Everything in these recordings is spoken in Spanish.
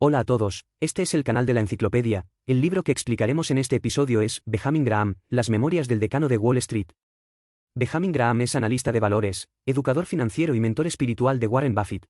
Hola a todos, este es el canal de la enciclopedia. El libro que explicaremos en este episodio es Benjamin Graham, Las memorias del decano de Wall Street. Benjamin Graham es analista de valores, educador financiero y mentor espiritual de Warren Buffett.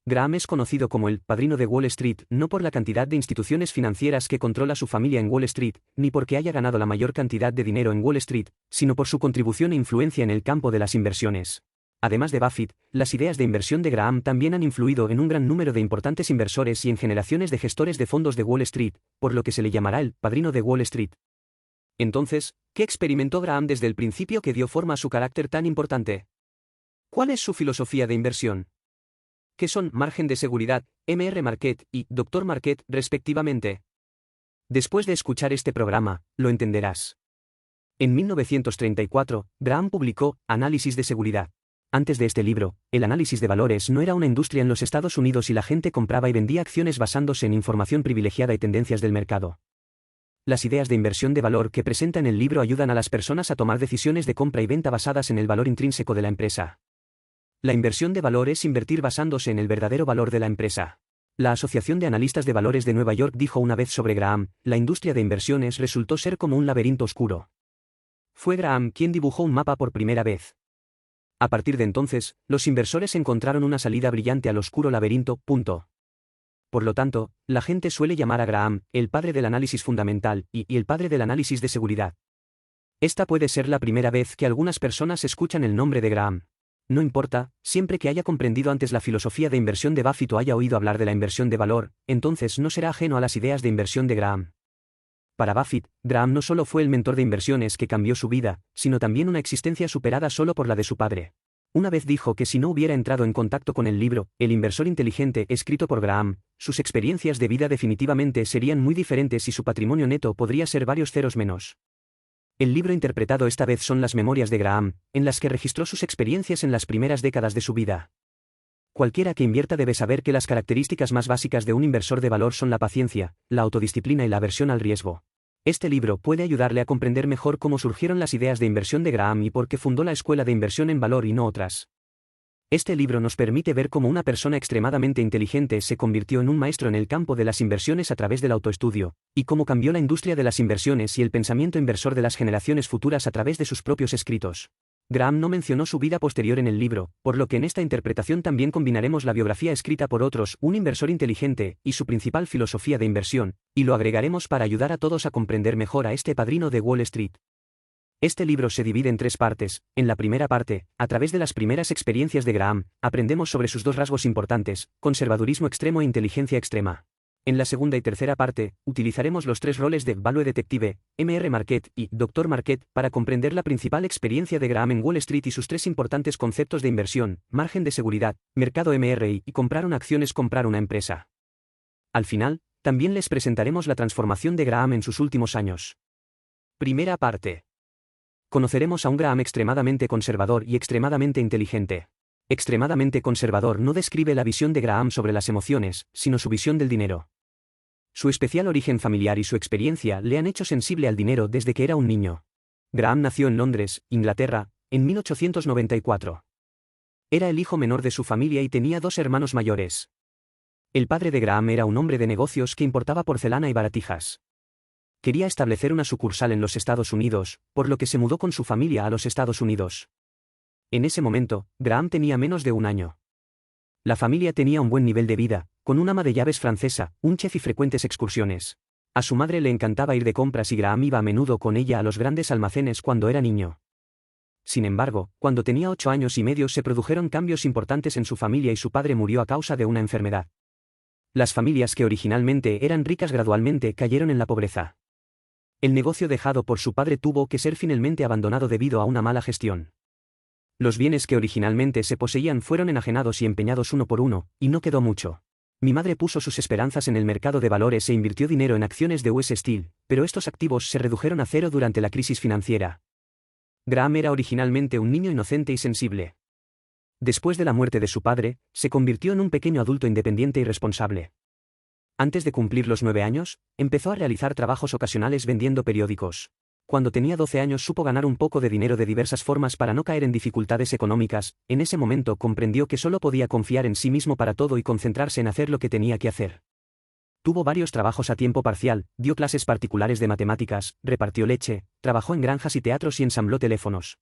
Graham es conocido como el padrino de Wall Street no por la cantidad de instituciones financieras que controla su familia en Wall Street, ni porque haya ganado la mayor cantidad de dinero en Wall Street, sino por su contribución e influencia en el campo de las inversiones. Además de Buffett, las ideas de inversión de Graham también han influido en un gran número de importantes inversores y en generaciones de gestores de fondos de Wall Street, por lo que se le llamará el padrino de Wall Street. Entonces, ¿qué experimentó Graham desde el principio que dio forma a su carácter tan importante? ¿Cuál es su filosofía de inversión? ¿Qué son margen de seguridad, MR Market y Dr. Market, respectivamente? Después de escuchar este programa, lo entenderás. En 1934, Graham publicó Análisis de seguridad. Antes de este libro, el análisis de valores no era una industria en los Estados Unidos y la gente compraba y vendía acciones basándose en información privilegiada y tendencias del mercado. Las ideas de inversión de valor que presenta en el libro ayudan a las personas a tomar decisiones de compra y venta basadas en el valor intrínseco de la empresa. La inversión de valor es invertir basándose en el verdadero valor de la empresa. La Asociación de Analistas de Valores de Nueva York dijo una vez sobre Graham, la industria de inversiones resultó ser como un laberinto oscuro. Fue Graham quien dibujó un mapa por primera vez. A partir de entonces, los inversores encontraron una salida brillante al oscuro laberinto. Por lo tanto, la gente suele llamar a Graham el padre del análisis fundamental y el padre del análisis de seguridad. Esta puede ser la primera vez que algunas personas escuchan el nombre de Graham. No importa, siempre que haya comprendido antes la filosofía de inversión de Buffett o haya oído hablar de la inversión de valor, entonces no será ajeno a las ideas de inversión de Graham. Para Buffett, Graham no solo fue el mentor de inversiones que cambió su vida, sino también una existencia superada solo por la de su padre. Una vez dijo que si no hubiera entrado en contacto con el libro, El inversor inteligente, escrito por Graham, sus experiencias de vida definitivamente serían muy diferentes y su patrimonio neto podría ser varios ceros menos. El libro interpretado esta vez son las memorias de Graham, en las que registró sus experiencias en las primeras décadas de su vida. Cualquiera que invierta debe saber que las características más básicas de un inversor de valor son la paciencia, la autodisciplina y la aversión al riesgo. Este libro puede ayudarle a comprender mejor cómo surgieron las ideas de inversión de Graham y por qué fundó la escuela de inversión en valor y no otras. Este libro nos permite ver cómo una persona extremadamente inteligente se convirtió en un maestro en el campo de las inversiones a través del autoestudio, y cómo cambió la industria de las inversiones y el pensamiento inversor de las generaciones futuras a través de sus propios escritos. Graham no mencionó su vida posterior en el libro, por lo que en esta interpretación también combinaremos la biografía escrita por otros, un inversor inteligente, y su principal filosofía de inversión, y lo agregaremos para ayudar a todos a comprender mejor a este padrino de Wall Street. Este libro se divide en tres partes. En la primera parte, a través de las primeras experiencias de Graham, aprendemos sobre sus dos rasgos importantes, conservadurismo extremo e inteligencia extrema. En la segunda y tercera parte, utilizaremos los tres roles de Value Detective, MR Market y Dr. Market para comprender la principal experiencia de Graham en Wall Street y sus tres importantes conceptos de inversión, margen de seguridad, mercado MRI y comprar una acción es comprar una empresa. Al final, también les presentaremos la transformación de Graham en sus últimos años. Primera parte. Conoceremos a un Graham extremadamente conservador y extremadamente inteligente. Extremadamente conservador no describe la visión de Graham sobre las emociones, sino su visión del dinero. Su especial origen familiar y su experiencia le han hecho sensible al dinero desde que era un niño. Graham nació en Londres, Inglaterra, en 1894. Era el hijo menor de su familia y tenía dos hermanos mayores. El padre de Graham era un hombre de negocios que importaba porcelana y baratijas. Quería establecer una sucursal en los Estados Unidos, por lo que se mudó con su familia a los Estados Unidos. En ese momento, Graham tenía menos de un año. La familia tenía un buen nivel de vida, con una ama de llaves francesa, un chef y frecuentes excursiones. A su madre le encantaba ir de compras y Graham iba a menudo con ella a los grandes almacenes cuando era niño. Sin embargo, cuando tenía 8 años y medio se produjeron cambios importantes en su familia y su padre murió a causa de una enfermedad. Las familias que originalmente eran ricas gradualmente cayeron en la pobreza. El negocio dejado por su padre tuvo que ser finalmente abandonado debido a una mala gestión. Los bienes que originalmente se poseían fueron enajenados y empeñados uno por uno, y no quedó mucho. Mi madre puso sus esperanzas en el mercado de valores e invirtió dinero en acciones de US Steel, pero estos activos se redujeron a cero durante la crisis financiera. Graham era originalmente un niño inocente y sensible. Después de la muerte de su padre, se convirtió en un pequeño adulto independiente y responsable. Antes de cumplir los 9 años, empezó a realizar trabajos ocasionales vendiendo periódicos. Cuando tenía 12 años supo ganar un poco de dinero de diversas formas para no caer en dificultades económicas. En ese momento comprendió que solo podía confiar en sí mismo para todo y concentrarse en hacer lo que tenía que hacer. Tuvo varios trabajos a tiempo parcial, dio clases particulares de matemáticas, repartió leche, trabajó en granjas y teatros y ensambló teléfonos.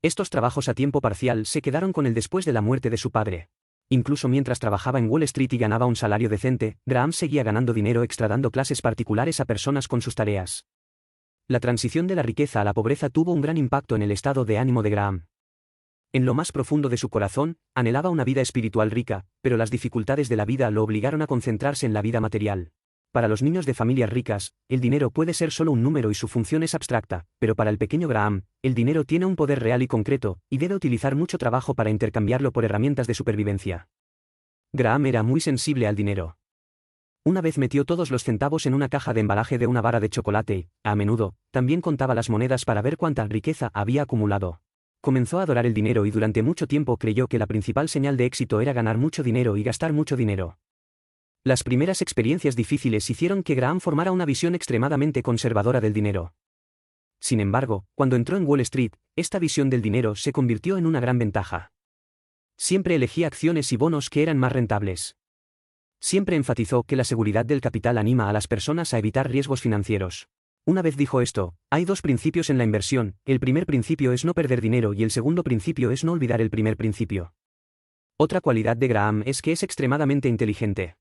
Estos trabajos a tiempo parcial se quedaron con él después de la muerte de su padre. Incluso mientras trabajaba en Wall Street y ganaba un salario decente, Graham seguía ganando dinero extra dando clases particulares a personas con sus tareas. La transición de la riqueza a la pobreza tuvo un gran impacto en el estado de ánimo de Graham. En lo más profundo de su corazón, anhelaba una vida espiritual rica, pero las dificultades de la vida lo obligaron a concentrarse en la vida material. Para los niños de familias ricas, el dinero puede ser solo un número y su función es abstracta, pero para el pequeño Graham, el dinero tiene un poder real y concreto, y debe utilizar mucho trabajo para intercambiarlo por herramientas de supervivencia. Graham era muy sensible al dinero. Una vez metió todos los centavos en una caja de embalaje de una barra de chocolate y, a menudo, también contaba las monedas para ver cuánta riqueza había acumulado. Comenzó a adorar el dinero y durante mucho tiempo creyó que la principal señal de éxito era ganar mucho dinero y gastar mucho dinero. Las primeras experiencias difíciles hicieron que Graham formara una visión extremadamente conservadora del dinero. Sin embargo, cuando entró en Wall Street, esta visión del dinero se convirtió en una gran ventaja. Siempre elegía acciones y bonos que eran más rentables. Siempre enfatizó que la seguridad del capital anima a las personas a evitar riesgos financieros. Una vez dijo esto, hay dos principios en la inversión, el primer principio es no perder dinero y el segundo principio es no olvidar el primer principio. Otra cualidad de Graham es que es extremadamente inteligente.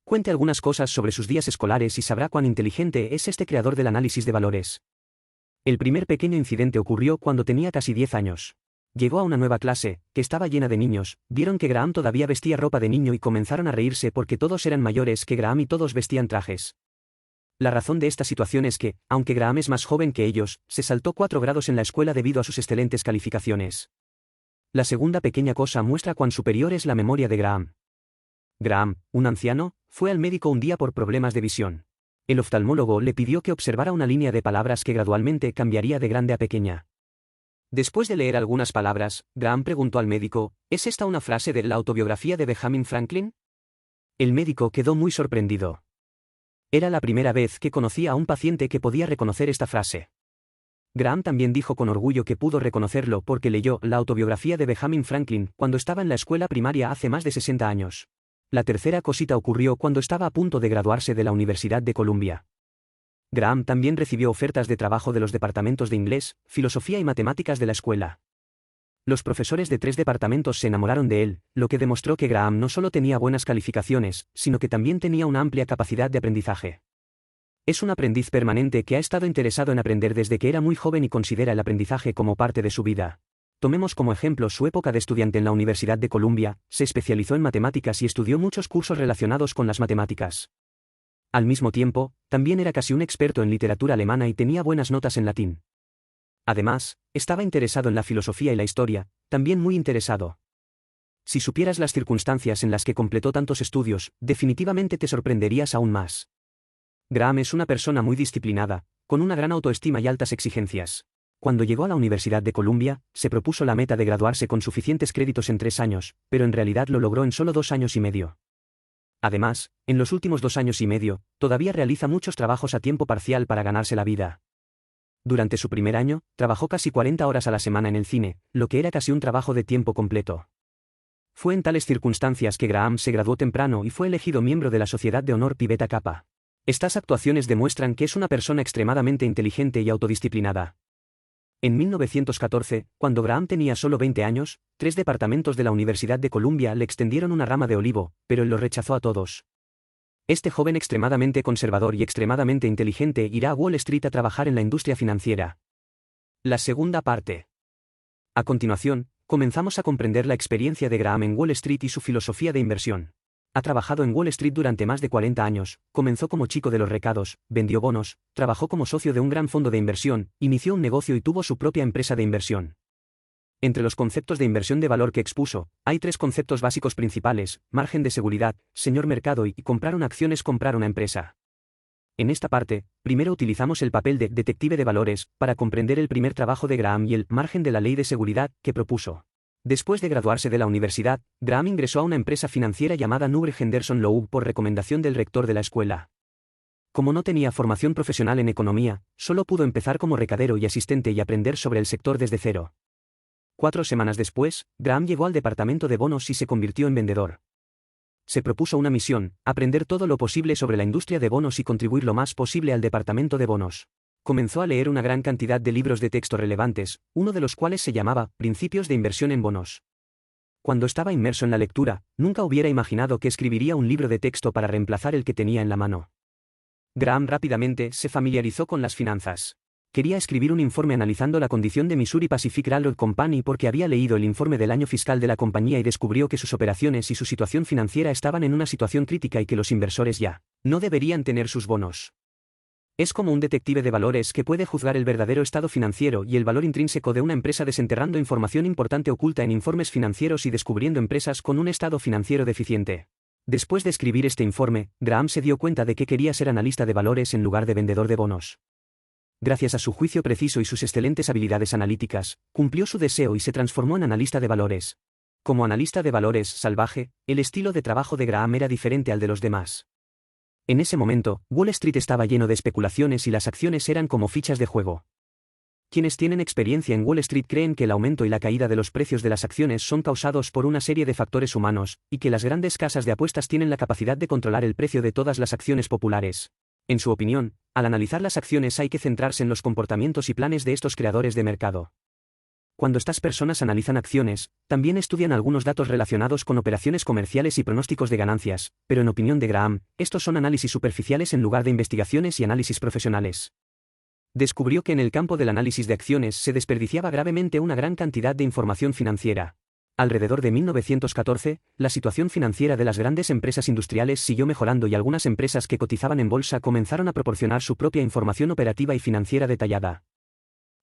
Cuente algunas cosas sobre sus días escolares y sabrá cuán inteligente es este creador del análisis de valores. El primer pequeño incidente ocurrió cuando tenía casi 10 años. Llegó a una nueva clase, que estaba llena de niños, vieron que Graham todavía vestía ropa de niño y comenzaron a reírse porque todos eran mayores que Graham y todos vestían trajes. La razón de esta situación es que, aunque Graham es más joven que ellos, se saltó 4 grados en la escuela debido a sus excelentes calificaciones. La segunda pequeña cosa muestra cuán superior es la memoria de Graham. Graham, un anciano, fue al médico un día por problemas de visión. El oftalmólogo le pidió que observara una línea de palabras que gradualmente cambiaría de grande a pequeña. Después de leer algunas palabras, Graham preguntó al médico, ¿es esta una frase de la autobiografía de Benjamin Franklin? El médico quedó muy sorprendido. Era la primera vez que conocía a un paciente que podía reconocer esta frase. Graham también dijo con orgullo que pudo reconocerlo porque leyó la autobiografía de Benjamin Franklin cuando estaba en la escuela primaria hace más de 60 años. La tercera cosita ocurrió cuando estaba a punto de graduarse de la Universidad de Columbia. Graham también recibió ofertas de trabajo de los departamentos de inglés, filosofía y matemáticas de la escuela. Los profesores de 3 departamentos se enamoraron de él, lo que demostró que Graham no solo tenía buenas calificaciones, sino que también tenía una amplia capacidad de aprendizaje. Es un aprendiz permanente que ha estado interesado en aprender desde que era muy joven y considera el aprendizaje como parte de su vida. Tomemos como ejemplo su época de estudiante en la Universidad de Columbia, se especializó en matemáticas y estudió muchos cursos relacionados con las matemáticas. Al mismo tiempo, también era casi un experto en literatura alemana y tenía buenas notas en latín. Además, estaba interesado en la filosofía y la historia, también muy interesado. Si supieras las circunstancias en las que completó tantos estudios, definitivamente te sorprenderías aún más. Graham es una persona muy disciplinada, con una gran autoestima y altas exigencias. Cuando llegó a la Universidad de Columbia, se propuso la meta de graduarse con suficientes créditos en 3 años, pero en realidad lo logró en solo 2 años y medio. Además, en los últimos 2 años y medio, todavía realiza muchos trabajos a tiempo parcial para ganarse la vida. Durante su primer año, trabajó casi 40 horas a la semana en el cine, lo que era casi un trabajo de tiempo completo. Fue en tales circunstancias que Graham se graduó temprano y fue elegido miembro de la Sociedad de Honor Pi Beta Kappa. Estas actuaciones demuestran que es una persona extremadamente inteligente y autodisciplinada. En 1914, cuando Graham tenía solo 20 años, 3 departamentos de la Universidad de Columbia le extendieron una rama de olivo, pero él los rechazó a todos. Este joven extremadamente conservador y extremadamente inteligente irá a Wall Street a trabajar en la industria financiera. La segunda parte. A continuación, comenzamos a comprender la experiencia de Graham en Wall Street y su filosofía de inversión. Ha trabajado en Wall Street durante más de 40 años, comenzó como chico de los recados, vendió bonos, trabajó como socio de un gran fondo de inversión, inició un negocio y tuvo su propia empresa de inversión. Entre los conceptos de inversión de valor que expuso, hay 3 conceptos básicos principales: margen de seguridad, señor mercado y comprar una acción es comprar una empresa. En esta parte, primero utilizamos el papel de detective de valores, para comprender el primer trabajo de Graham y el margen de la ley de seguridad que propuso. Después de graduarse de la universidad, Graham ingresó a una empresa financiera llamada Newberg Henderson Lowe por recomendación del rector de la escuela. Como no tenía formación profesional en economía, solo pudo empezar como recadero y asistente y aprender sobre el sector desde cero. 4 semanas después, Graham llegó al departamento de bonos y se convirtió en vendedor. Se propuso una misión: aprender todo lo posible sobre la industria de bonos y contribuir lo más posible al departamento de bonos. Comenzó a leer una gran cantidad de libros de texto relevantes, uno de los cuales se llamaba Principios de inversión en bonos. Cuando estaba inmerso en la lectura, nunca hubiera imaginado que escribiría un libro de texto para reemplazar el que tenía en la mano. Graham rápidamente se familiarizó con las finanzas. Quería escribir un informe analizando la condición de Missouri Pacific Railroad Company porque había leído el informe del año fiscal de la compañía y descubrió que sus operaciones y su situación financiera estaban en una situación crítica y que los inversores ya no deberían tener sus bonos. Es como un detective de valores que puede juzgar el verdadero estado financiero y el valor intrínseco de una empresa desenterrando información importante oculta en informes financieros y descubriendo empresas con un estado financiero deficiente. Después de escribir este informe, Graham se dio cuenta de que quería ser analista de valores en lugar de vendedor de bonos. Gracias a su juicio preciso y sus excelentes habilidades analíticas, cumplió su deseo y se transformó en analista de valores. Como analista de valores salvaje, el estilo de trabajo de Graham era diferente al de los demás. En ese momento, Wall Street estaba lleno de especulaciones y las acciones eran como fichas de juego. Quienes tienen experiencia en Wall Street creen que el aumento y la caída de los precios de las acciones son causados por una serie de factores humanos, y que las grandes casas de apuestas tienen la capacidad de controlar el precio de todas las acciones populares. En su opinión, al analizar las acciones hay que centrarse en los comportamientos y planes de estos creadores de mercado. Cuando estas personas analizan acciones, también estudian algunos datos relacionados con operaciones comerciales y pronósticos de ganancias, pero en opinión de Graham, estos son análisis superficiales en lugar de investigaciones y análisis profesionales. Descubrió que en el campo del análisis de acciones se desperdiciaba gravemente una gran cantidad de información financiera. Alrededor de 1914, la situación financiera de las grandes empresas industriales siguió mejorando y algunas empresas que cotizaban en bolsa comenzaron a proporcionar su propia información operativa y financiera detallada.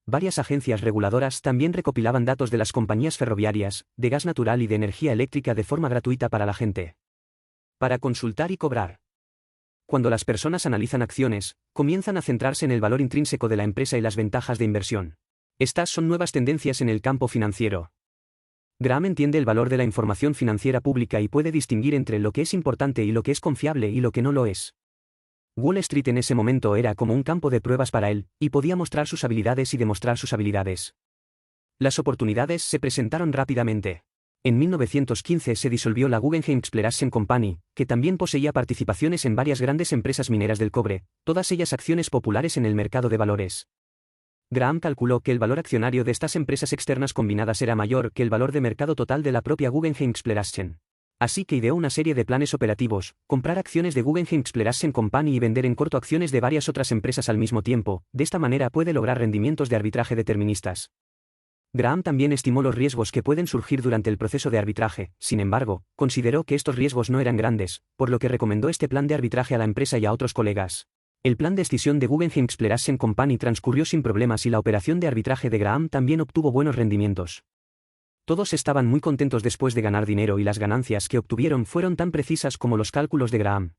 Varias agencias reguladoras también recopilaban datos de las compañías ferroviarias, de gas natural y de energía eléctrica de forma gratuita para la gente. Para consultar y cobrar. Cuando las personas analizan acciones, comienzan a centrarse en el valor intrínseco de la empresa y las ventajas de inversión. Estas son nuevas tendencias en el campo financiero. Graham entiende el valor de la información financiera pública y puede distinguir entre lo que es importante y lo que es confiable y lo que no lo es. Wall Street en ese momento era como un campo de pruebas para él, y podía mostrar sus habilidades y demostrar sus habilidades. Las oportunidades se presentaron rápidamente. En 1915 se disolvió la Guggenheim Exploration Company, que también poseía participaciones en varias grandes empresas mineras del cobre, todas ellas acciones populares en el mercado de valores. Graham calculó que el valor accionario de estas empresas externas combinadas era mayor que el valor de mercado total de la propia Guggenheim Exploration. Así que ideó una serie de planes operativos: comprar acciones de Guggenheim Exploration Company y vender en corto acciones de varias otras empresas al mismo tiempo. De esta manera puede lograr rendimientos de arbitraje deterministas. Graham también estimó los riesgos que pueden surgir durante el proceso de arbitraje. Sin embargo, consideró que estos riesgos no eran grandes, por lo que recomendó este plan de arbitraje a la empresa y a otros colegas. El plan de escisión de Guggenheim Exploration Company transcurrió sin problemas y la operación de arbitraje de Graham también obtuvo buenos rendimientos. Todos estaban muy contentos después de ganar dinero y las ganancias que obtuvieron fueron tan precisas como los cálculos de Graham.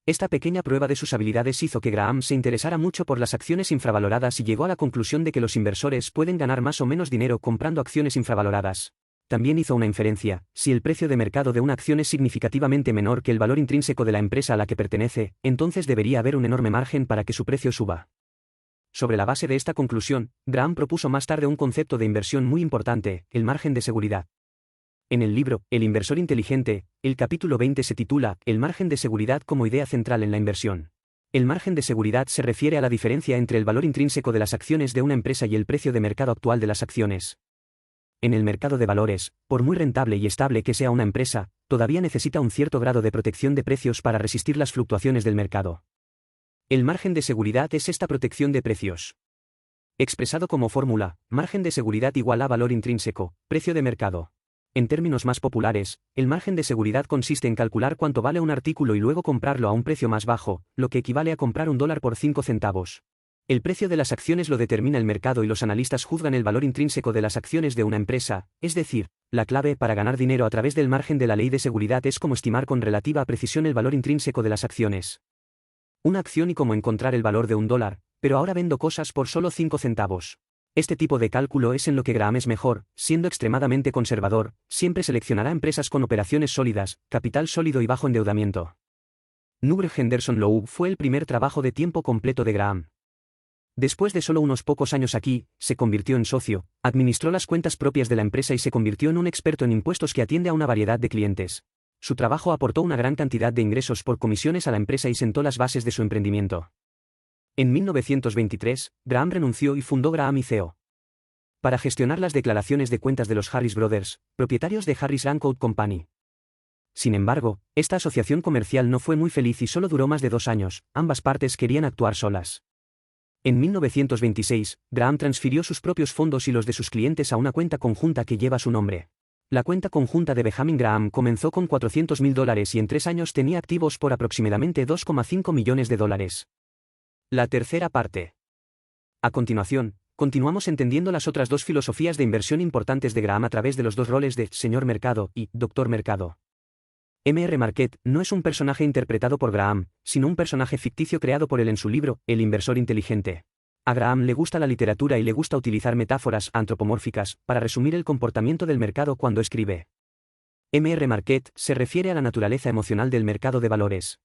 Esta pequeña prueba de sus habilidades hizo que Graham se interesara mucho por las acciones infravaloradas y llegó a la conclusión de que los inversores pueden ganar más o menos dinero comprando acciones infravaloradas. También hizo una inferencia: si el precio de mercado de una acción es significativamente menor que el valor intrínseco de la empresa a la que pertenece, entonces debería haber un enorme margen para que su precio suba. Sobre la base de esta conclusión, Graham propuso más tarde un concepto de inversión muy importante: el margen de seguridad. En el libro El inversor inteligente, el capítulo 20 se titula El margen de seguridad como idea central en la inversión. El margen de seguridad se refiere a la diferencia entre el valor intrínseco de las acciones de una empresa y el precio de mercado actual de las acciones. En el mercado de valores, por muy rentable y estable que sea una empresa, todavía necesita un cierto grado de protección de precios para resistir las fluctuaciones del mercado. El margen de seguridad es esta protección de precios. Expresado como fórmula: margen de seguridad igual a valor intrínseco, precio de mercado. En términos más populares, el margen de seguridad consiste en calcular cuánto vale un artículo y luego comprarlo a un precio más bajo, lo que equivale a comprar $1 por 5 centavos. El precio de las acciones lo determina el mercado y los analistas juzgan el valor intrínseco de las acciones de una empresa, es decir, la clave para ganar dinero a través del margen de la ley de seguridad es cómo estimar con relativa precisión el valor intrínseco de las acciones. Una acción y cómo encontrar el valor de $1, pero ahora vendo cosas por solo 5 centavos. Este tipo de cálculo es en lo que Graham es mejor. Siendo extremadamente conservador, siempre seleccionará empresas con operaciones sólidas, capital sólido y bajo endeudamiento. Nugent Henderson Lowe fue el primer trabajo de tiempo completo de Graham. Después de solo unos pocos años aquí, se convirtió en socio, administró las cuentas propias de la empresa y se convirtió en un experto en impuestos que atiende a una variedad de clientes. Su trabajo aportó una gran cantidad de ingresos por comisiones a la empresa y sentó las bases de su emprendimiento. En 1923, Graham renunció y fundó Graham y Co. para gestionar las declaraciones de cuentas de los Harris Brothers, propietarios de Harris Rank Coat Company. Sin embargo, esta asociación comercial no fue muy feliz y solo duró más de 2 años, ambas partes querían actuar solas. En 1926, Graham transfirió sus propios fondos y los de sus clientes a una cuenta conjunta que lleva su nombre. La cuenta conjunta de Benjamin Graham comenzó con $400.000 y en 3 años tenía activos por aproximadamente $2,5 millones. La tercera parte. A continuación, continuamos entendiendo las otras 2 filosofías de inversión importantes de Graham a través de los 2 roles de señor mercado y doctor mercado. M.R. Marquette no es un personaje interpretado por Graham, sino un personaje ficticio creado por él en su libro, El inversor inteligente. A Graham le gusta la literatura y le gusta utilizar metáforas antropomórficas para resumir el comportamiento del mercado cuando escribe. M.R. Marquette se refiere a la naturaleza emocional del mercado de valores.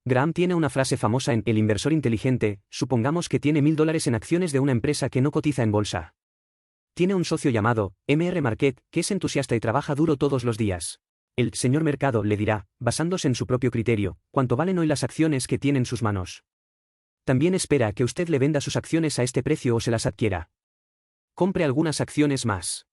Graham tiene una frase famosa en El inversor inteligente: supongamos que tiene $1.000 en acciones de una empresa que no cotiza en bolsa. Tiene un socio llamado M.R. Marquette, que es entusiasta y trabaja duro todos los días. El señor mercado le dirá, basándose en su propio criterio, cuánto valen hoy las acciones que tiene en sus manos. También espera que usted le venda sus acciones a este precio o se las adquiera. Compre algunas acciones más.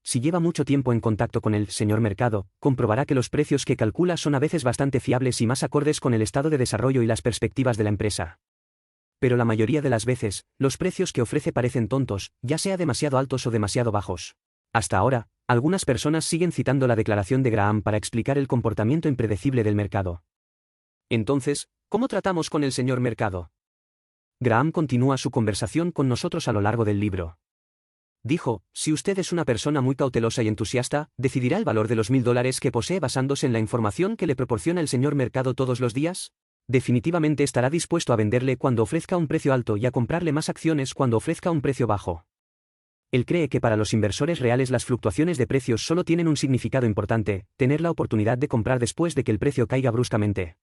Si lleva mucho tiempo en contacto con el señor mercado, comprobará que los precios que calcula son a veces bastante fiables y más acordes con el estado de desarrollo y las perspectivas de la empresa. Pero la mayoría de las veces, los precios que ofrece parecen tontos, ya sea demasiado altos o demasiado bajos. Hasta ahora, algunas personas siguen citando la declaración de Graham para explicar el comportamiento impredecible del mercado. Entonces, ¿cómo tratamos con el señor mercado? Graham continúa su conversación con nosotros a lo largo del libro. Dijo, si usted es una persona muy cautelosa y entusiasta, decidirá el valor de los $1.000 que posee basándose en la información que le proporciona el señor mercado todos los días. Definitivamente estará dispuesto a venderle cuando ofrezca un precio alto y a comprarle más acciones cuando ofrezca un precio bajo. Él cree que para los inversores reales las fluctuaciones de precios solo tienen un significado importante: tener la oportunidad de comprar después de que el precio caiga bruscamente.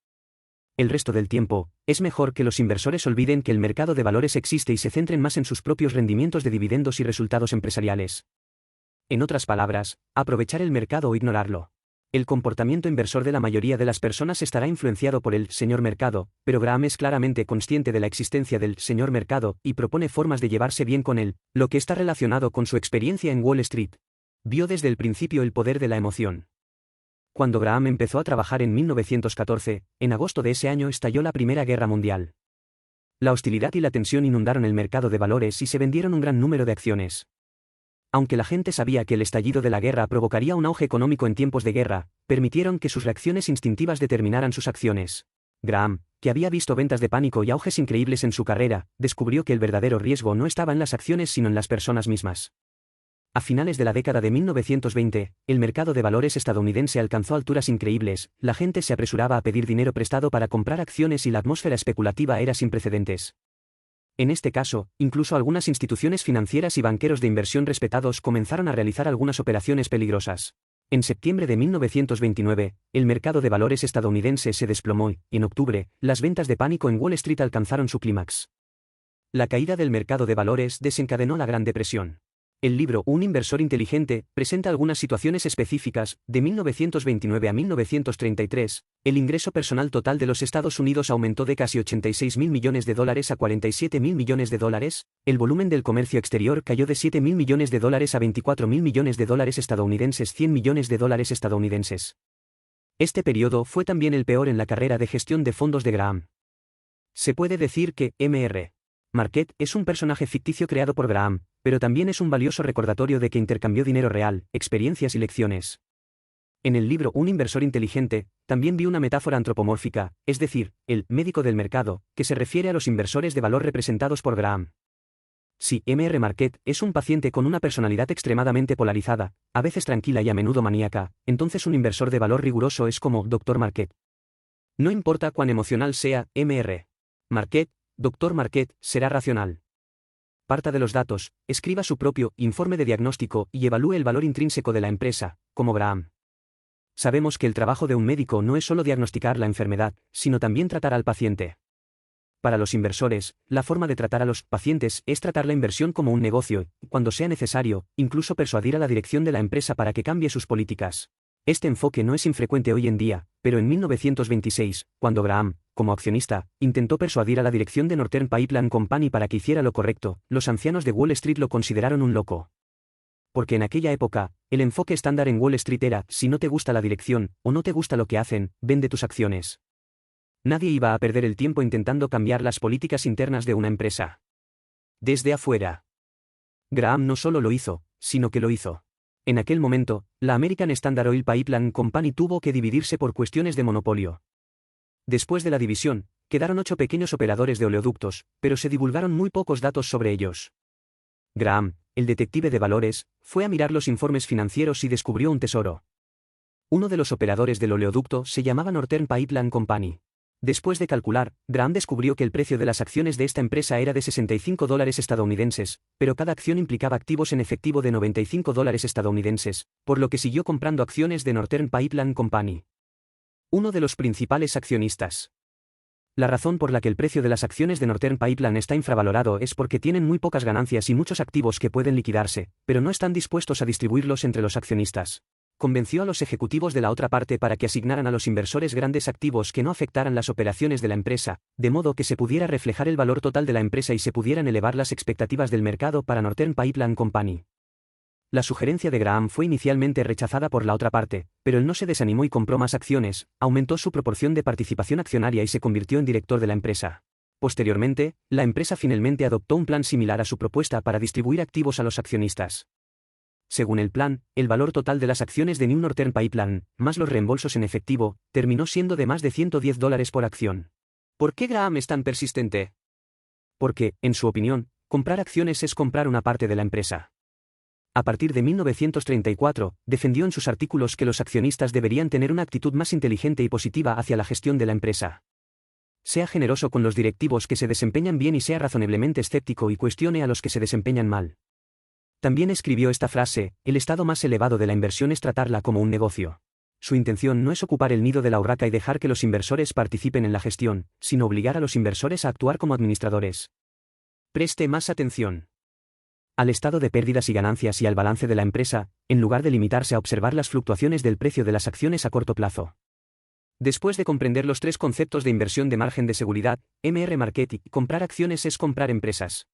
El resto del tiempo, es mejor que los inversores olviden que el mercado de valores existe y se centren más en sus propios rendimientos de dividendos y resultados empresariales. En otras palabras, aprovechar el mercado o ignorarlo. El comportamiento inversor de la mayoría de las personas estará influenciado por el señor mercado, pero Graham es claramente consciente de la existencia del señor mercado y propone formas de llevarse bien con él, lo que está relacionado con su experiencia en Wall Street. Vio desde el principio el poder de la emoción. Cuando Graham empezó a trabajar en 1914, en agosto de ese año estalló la Primera Guerra Mundial. La hostilidad y la tensión inundaron el mercado de valores y se vendieron un gran número de acciones. Aunque la gente sabía que el estallido de la guerra provocaría un auge económico en tiempos de guerra, permitieron que sus reacciones instintivas determinaran sus acciones. Graham, que había visto ventas de pánico y auges increíbles en su carrera, descubrió que el verdadero riesgo no estaba en las acciones sino en las personas mismas. A finales de la década de 1920, el mercado de valores estadounidense alcanzó alturas increíbles, la gente se apresuraba a pedir dinero prestado para comprar acciones y la atmósfera especulativa era sin precedentes. En este caso, incluso algunas instituciones financieras y banqueros de inversión respetados comenzaron a realizar algunas operaciones peligrosas. En septiembre de 1929, el mercado de valores estadounidense se desplomó y, en octubre, las ventas de pánico en Wall Street alcanzaron su clímax. La caída del mercado de valores desencadenó la Gran Depresión. El libro Un inversor inteligente presenta algunas situaciones específicas. De 1929 a 1933, el ingreso personal total de los Estados Unidos aumentó de casi $86.000 millones a $47.000 millones, el volumen del comercio exterior cayó de $7.000 millones a $24.000 millones estadounidenses, $100 millones estadounidenses. Este periodo fue también el peor en la carrera de gestión de fondos de Graham. Se puede decir que M.R. Marquette es un personaje ficticio creado por Graham, pero también es un valioso recordatorio de que intercambió dinero real, experiencias y lecciones. En el libro Un inversor inteligente, también vi una metáfora antropomórfica, es decir, el médico del mercado, que se refiere a los inversores de valor representados por Graham. Si M.R. Marquette es un paciente con una personalidad extremadamente polarizada, a veces tranquila y a menudo maníaca, entonces un inversor de valor riguroso es como Dr. Marquette. No importa cuán emocional sea M.R. Marquette, Dr. Marquette será racional. Parta de los datos, escriba su propio informe de diagnóstico y evalúe el valor intrínseco de la empresa, como Graham. Sabemos que el trabajo de un médico no es solo diagnosticar la enfermedad, sino también tratar al paciente. Para los inversores, la forma de tratar a los pacientes es tratar la inversión como un negocio y, cuando sea necesario, incluso persuadir a la dirección de la empresa para que cambie sus políticas. Este enfoque no es infrecuente hoy en día, pero en 1926, cuando Graham, como accionista, intentó persuadir a la dirección de Northern Pipeline Company para que hiciera lo correcto, los ancianos de Wall Street lo consideraron un loco. Porque en aquella época, el enfoque estándar en Wall Street era, si no te gusta la dirección, o no te gusta lo que hacen, vende tus acciones. Nadie iba a perder el tiempo intentando cambiar las políticas internas de una empresa. Desde afuera. Graham no solo lo hizo, sino que lo hizo. En aquel momento, la American Standard Oil Pipeline Company tuvo que dividirse por cuestiones de monopolio. Después de la división, quedaron 8 pequeños operadores de oleoductos, pero se divulgaron muy pocos datos sobre ellos. Graham, el detective de valores, fue a mirar los informes financieros y descubrió un tesoro. Uno de los operadores del oleoducto se llamaba Northern Pipeline Company. Después de calcular, Graham descubrió que el precio de las acciones de esta empresa era de $65 estadounidenses, pero cada acción implicaba activos en efectivo de $95 estadounidenses, por lo que siguió comprando acciones de Northern Pipeline Company. Uno de los principales accionistas. La razón por la que el precio de las acciones de Northern Pipeline está infravalorado es porque tienen muy pocas ganancias y muchos activos que pueden liquidarse, pero no están dispuestos a distribuirlos entre los accionistas. Convenció a los ejecutivos de la otra parte para que asignaran a los inversores grandes activos que no afectaran las operaciones de la empresa, de modo que se pudiera reflejar el valor total de la empresa y se pudieran elevar las expectativas del mercado para Northern Pipeline Company. La sugerencia de Graham fue inicialmente rechazada por la otra parte, pero él no se desanimó y compró más acciones, aumentó su proporción de participación accionaria y se convirtió en director de la empresa. Posteriormente, la empresa finalmente adoptó un plan similar a su propuesta para distribuir activos a los accionistas. Según el plan, el valor total de las acciones de New Northern Pipeline, más los reembolsos en efectivo, terminó siendo de más de $110 por acción. ¿Por qué Graham es tan persistente? Porque, en su opinión, comprar acciones es comprar una parte de la empresa. A partir de 1934, defendió en sus artículos que los accionistas deberían tener una actitud más inteligente y positiva hacia la gestión de la empresa. Sea generoso con los directivos que se desempeñan bien y sea razonablemente escéptico y cuestione a los que se desempeñan mal. También escribió esta frase: el estado más elevado de la inversión es tratarla como un negocio. Su intención no es ocupar el nido de la urraca y dejar que los inversores participen en la gestión, sino obligar a los inversores a actuar como administradores. Preste más atención al estado de pérdidas y ganancias y al balance de la empresa, en lugar de limitarse a observar las fluctuaciones del precio de las acciones a corto plazo. Después de comprender los 3 conceptos de inversión de margen de seguridad, MR Marketing, comprar acciones es comprar empresas.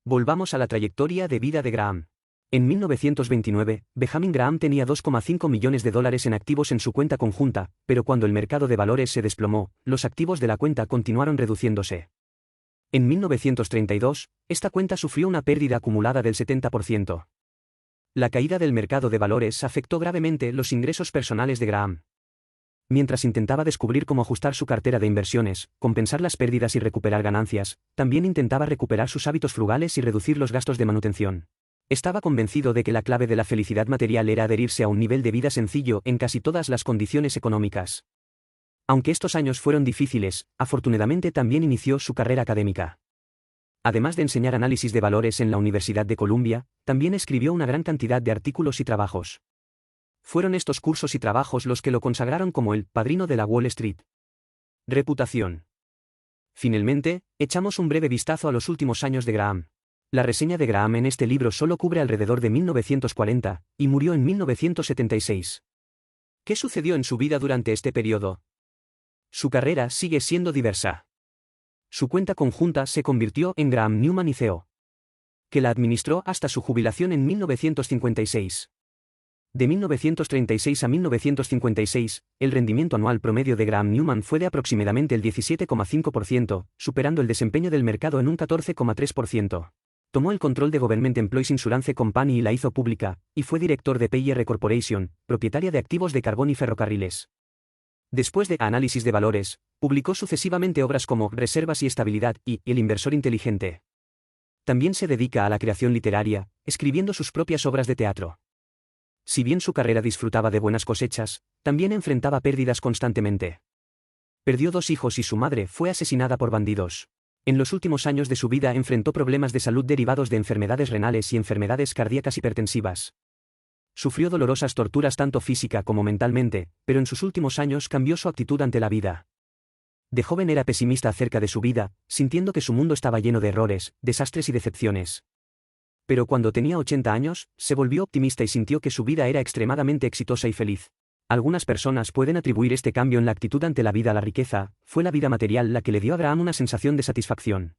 Volvamos a la trayectoria de vida de Graham. En 1929, Benjamin Graham tenía $2,5 millones en activos en su cuenta conjunta, pero cuando el mercado de valores se desplomó, los activos de la cuenta continuaron reduciéndose. En 1932, esta cuenta sufrió una pérdida acumulada del 70%. La caída del mercado de valores afectó gravemente los ingresos personales de Graham. Mientras intentaba descubrir cómo ajustar su cartera de inversiones, compensar las pérdidas y recuperar ganancias, también intentaba recuperar sus hábitos frugales y reducir los gastos de manutención. Estaba convencido de que la clave de la felicidad material era adherirse a un nivel de vida sencillo en casi todas las condiciones económicas. Aunque estos años fueron difíciles, afortunadamente también inició su carrera académica. Además de enseñar análisis de valores en la Universidad de Columbia, también escribió una gran cantidad de artículos y trabajos. Fueron estos cursos y trabajos los que lo consagraron como el padrino de la Wall Street. Reputación. Finalmente, echamos un breve vistazo a los últimos años de Graham. La reseña de Graham en este libro solo cubre alrededor de 1940, y murió en 1976. ¿Qué sucedió en su vida durante este periodo? Su carrera sigue siendo diversa. Su cuenta conjunta se convirtió en Graham Newman y CO, que la administró hasta su jubilación en 1956. De 1936 a 1956, el rendimiento anual promedio de Graham Newman fue de aproximadamente el 17,5%, superando el desempeño del mercado en un 14,3%. Tomó el control de Government Employees Insurance Company y la hizo pública, y fue director de P&R Corporation, propietaria de activos de carbón y ferrocarriles. Después de Análisis de valores, publicó sucesivamente obras como Reservas y estabilidad y El inversor inteligente. También se dedica a la creación literaria, escribiendo sus propias obras de teatro. Si bien su carrera disfrutaba de buenas cosechas, también enfrentaba pérdidas constantemente. Perdió 2 hijos y su madre fue asesinada por bandidos. En los últimos años de su vida enfrentó problemas de salud derivados de enfermedades renales y enfermedades cardíacas hipertensivas. Sufrió dolorosas torturas tanto física como mentalmente, pero en sus últimos años cambió su actitud ante la vida. De joven era pesimista acerca de su vida, sintiendo que su mundo estaba lleno de errores, desastres y decepciones. Pero cuando tenía 80 años, se volvió optimista y sintió que su vida era extremadamente exitosa y feliz. Algunas personas pueden atribuir este cambio en la actitud ante la vida a la riqueza. Fue la vida material la que le dio a Graham una sensación de satisfacción.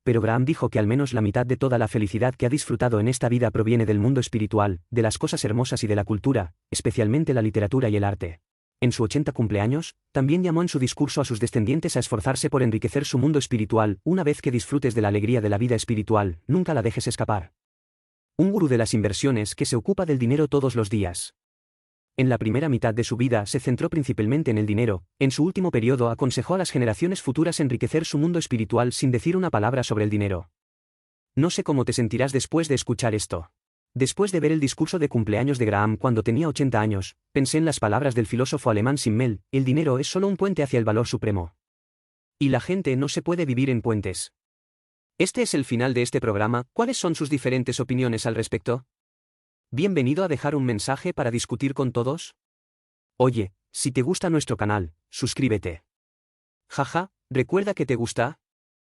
Pero Graham dijo que al menos la mitad de toda la felicidad que ha disfrutado en esta vida proviene del mundo espiritual, de las cosas hermosas y de la cultura, especialmente la literatura y el arte. En su 80 cumpleaños, también llamó en su discurso a sus descendientes a esforzarse por enriquecer su mundo espiritual. Una vez que disfrutes de la alegría de la vida espiritual, nunca la dejes escapar. Un gurú de las inversiones que se ocupa del dinero todos los días. En la primera mitad de su vida se centró principalmente en el dinero. En su último periodo aconsejó a las generaciones futuras enriquecer su mundo espiritual sin decir una palabra sobre el dinero. No sé cómo te sentirás después de escuchar esto. Después de ver el discurso de cumpleaños de Graham cuando tenía 80 años, pensé en las palabras del filósofo alemán Simmel: el dinero es solo un puente hacia el valor supremo. Y la gente no se puede vivir en puentes. Este es el final de este programa. ¿Cuáles son sus diferentes opiniones al respecto? Bienvenido a dejar un mensaje para discutir con todos. Oye, si te gusta nuestro canal, suscríbete. Jaja, ¿recuerda que te gusta?